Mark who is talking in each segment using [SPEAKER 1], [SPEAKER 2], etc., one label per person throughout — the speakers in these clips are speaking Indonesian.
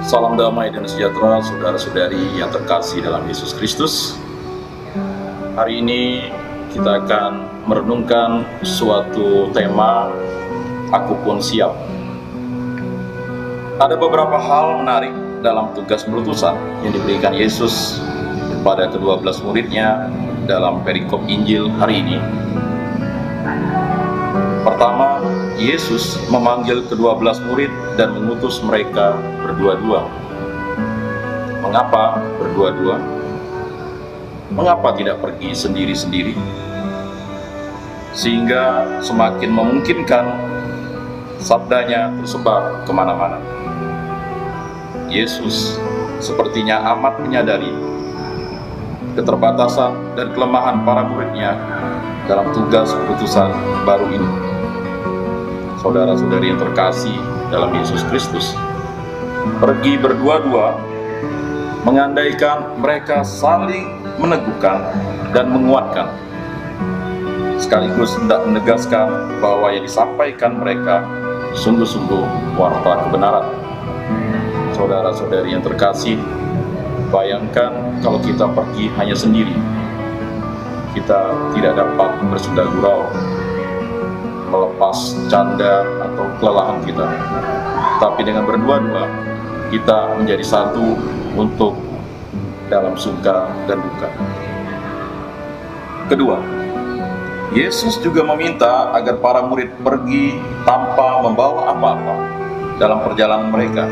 [SPEAKER 1] Salam damai dan sejahtera saudara-saudari yang terkasih dalam Yesus Kristus. Hari ini kita akan merenungkan suatu tema, Aku Pun Siap. Ada beberapa hal menarik dalam tugas pelutusan yang diberikan Yesus kepada ke-12 muridnya dalam perikop Injil hari ini. Pertama, Yesus memanggil ke-12 murid dan mengutus mereka berdua-dua. Mengapa berdua-dua? Mengapa tidak pergi sendiri-sendiri? Sehingga semakin memungkinkan sabdanya tersebar kemana-mana. Yesus sepertinya amat menyadari keterbatasan dan kelemahan para muridnya dalam tugas pelutusan baru ini. Saudara-saudari yang terkasih dalam Yesus Kristus, pergi berdua-dua mengandaikan mereka saling meneguhkan dan menguatkan, sekaligus hendak menegaskan bahwa yang disampaikan mereka sungguh-sungguh warta kebenaran. Saudara-saudari yang terkasih, bayangkan kalau kita pergi hanya sendiri, kita tidak dapat bersenda gurau, melepas canda atau kelelahan kita. Tapi dengan berdua-dua, kita menjadi satu untuk dalam suka dan duka. Kedua, Yesus juga meminta agar para murid pergi tanpa membawa apa-apa dalam perjalanan mereka,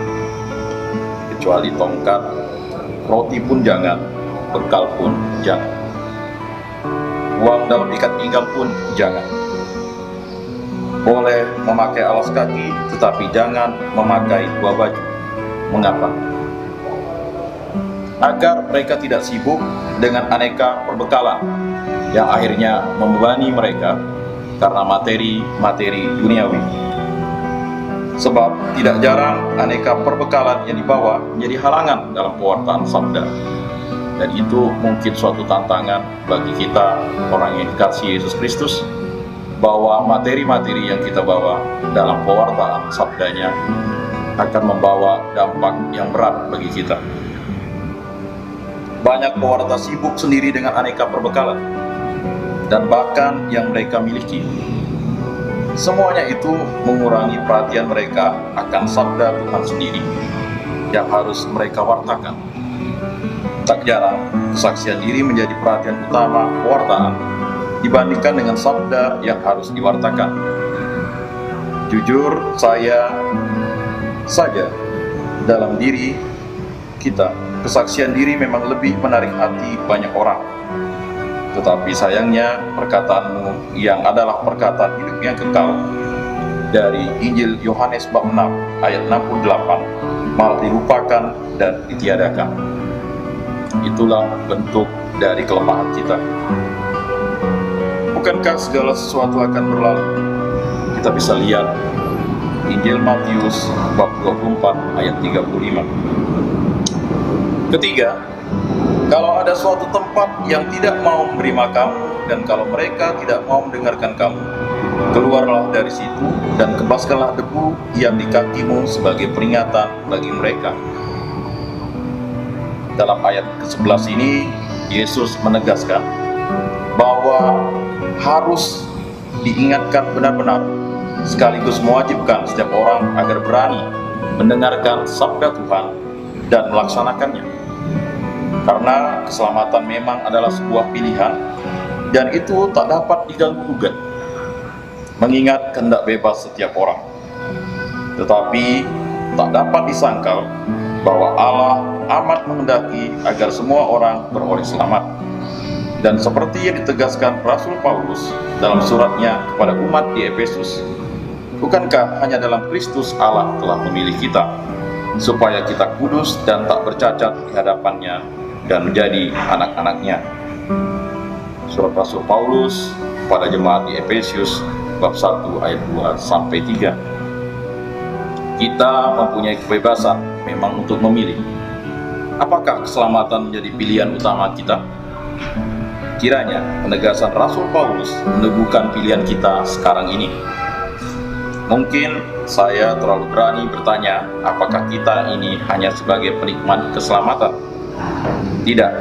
[SPEAKER 1] kecuali tongkat, roti pun jangan, bekal pun jangan, uang dalam ikat pinggang pun jangan. Boleh memakai alas kaki, tetapi jangan memakai dua baju. Mengapa? Agar mereka tidak sibuk dengan aneka perbekalan yang akhirnya membebani mereka karena materi-materi duniawi. Sebab tidak jarang aneka perbekalan yang dibawa menjadi halangan dalam pewartaan sabda. Dan itu mungkin suatu tantangan bagi kita, orang yang dikasihi Yesus Kristus, bahwa materi-materi yang kita bawa dalam pewartaan sabdanya akan membawa dampak yang berat bagi kita. Banyak pewarta sibuk sendiri dengan aneka perbekalan dan bahkan yang mereka miliki. Semuanya itu mengurangi perhatian mereka akan sabda Tuhan sendiri yang harus mereka wartakan. Tak jarang kesaksian diri menjadi perhatian utama pewartaan dibandingkan dengan sabda yang harus diwartakan. Jujur, saya saja dalam diri kita, kesaksian diri memang lebih menarik hati banyak orang. Tetapi sayangnya perkataanmu yang adalah perkataan hidup yang kekal dari Injil Yohanes bab 6 ayat 68 malah dilupakan dan ditiadakan. Itulah bentuk dari kelemahan kita. Bukankah segala sesuatu akan berlalu? Kita bisa lihat Injil Matius bab 24 ayat 35. Ketiga, kalau ada suatu tempat yang tidak mau menerima kamu dan kalau mereka tidak mau mendengarkan kamu, keluarlah dari situ dan kebaskanlah debu yang di kakimu sebagai peringatan bagi mereka. Dalam ayat ke-11 ini, Yesus menegaskan bahwa harus diingatkan benar-benar, sekaligus mewajibkan setiap orang agar berani mendengarkan sabda Tuhan dan melaksanakannya. Karena keselamatan memang adalah sebuah pilihan dan itu tak dapat diganggu-gugat, mengingat kehendak bebas setiap orang. Tetapi tak dapat disangkal bahwa Allah amat menghendaki agar semua orang beroleh selamat. Dan seperti yang ditegaskan Rasul Paulus dalam suratnya kepada umat di Efesus, bukankah hanya dalam Kristus Allah telah memilih kita, supaya kita kudus dan tak bercacat di hadapannya dan menjadi anak-anaknya. Surat Rasul Paulus pada jemaat di Efesus bab 1 ayat 2-3. Kita mempunyai kebebasan memang untuk memilih. Apakah keselamatan menjadi pilihan utama kita? Kiranya penegasan Rasul Paulus meneguhkan pilihan kita sekarang ini. Mungkin Saya terlalu berani bertanya, apakah kita ini hanya sebagai penikmat keselamatan? Tidak.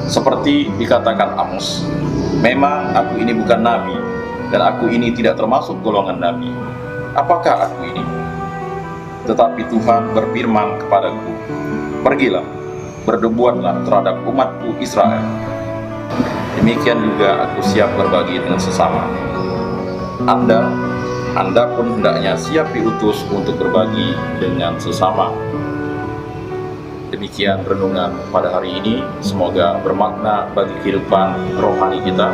[SPEAKER 1] Seperti dikatakan Amos, memang aku ini bukan nabi, dan aku ini tidak termasuk golongan nabi. Apakah aku ini? Tetapi Tuhan berfirman kepadaku, pergilah, berdebuatlah terhadap umatku Israel. Demikian juga aku siap berbagi dengan sesama. Anda pun hendaknya siap diutus untuk berbagi dengan sesama. Demikian renungan pada hari ini. Semoga bermakna bagi kehidupan rohani kita.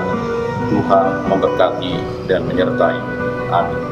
[SPEAKER 1] Tuhan memberkati dan menyertai. Amin.